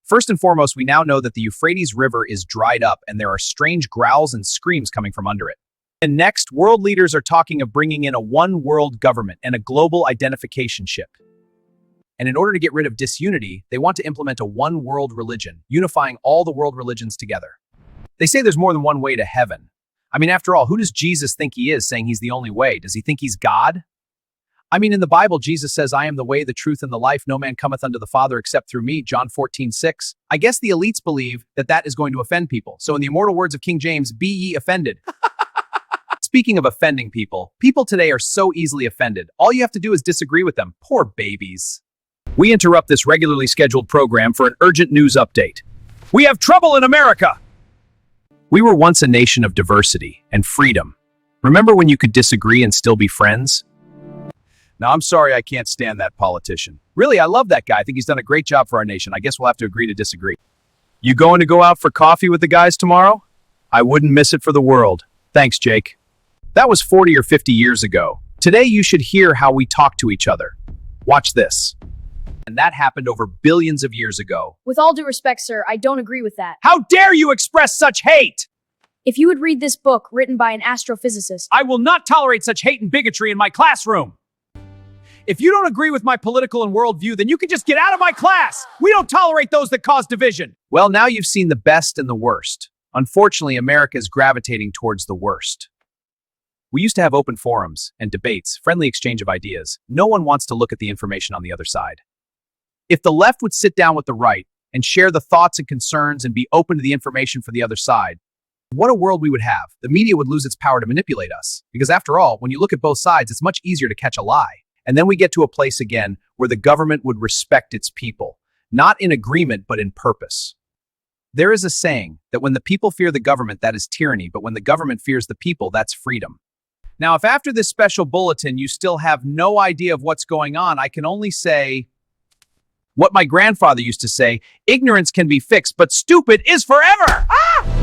First and foremost, we now know that the Euphrates River is dried up and there are strange growls and screams coming from under it. And next, world leaders are talking of bringing in a one-world government and a global identification chip. And in order to get rid of disunity, they want to implement a one-world religion, unifying all the world religions together. They say there's more than one way to heaven. I mean, after all, who does Jesus think he is, saying he's the only way? Does he think he's God? I mean, in the Bible, Jesus says, I am the way, the truth, and the life. No man cometh unto the Father except through me, John 14:6. I guess the elites believe that that is going to offend people. So in the immortal words of King James, be ye offended. Speaking of offending people, people today are so easily offended. All you have to do is disagree with them. Poor babies. We interrupt this regularly scheduled program for an urgent news update. We have trouble in America! We were once a nation of diversity and freedom. Remember when you could disagree and still be friends? Now, I'm sorry I can't stand that politician. Really, I love that guy. I think he's done a great job for our nation. I guess we'll have to agree to disagree. You going to go out for coffee with the guys tomorrow? I wouldn't miss it for the world. Thanks, Jake. That was 40 or 50 years ago. Today, you should hear how we talk to each other. Watch this. And that happened over billions of years ago. With all due respect, sir, I don't agree with that. How dare you express such hate? If you would read this book written by an astrophysicist, I will not tolerate such hate and bigotry in my classroom. If you don't agree with my political and worldview, then you can just get out of my class. We don't tolerate those that cause division. Well, now you've seen the best and the worst. Unfortunately, America is gravitating towards the worst. We used to have open forums and debates, friendly exchange of ideas. No one wants to look at the information on the other side. If the left would sit down with the right and share the thoughts and concerns and be open to the information for the other side, what a world we would have. The media would lose its power to manipulate us. Because after all, when you look at both sides, it's much easier to catch a lie. And then we get to a place again where the government would respect its people, not in agreement, but in purpose. There is a saying that when the people fear the government, that is tyranny, but when the government fears the people, that's freedom. Now, if after this special bulletin you still have no idea of what's going on, I can only say what my grandfather used to say, ignorance can be fixed, but stupid is forever! Ah!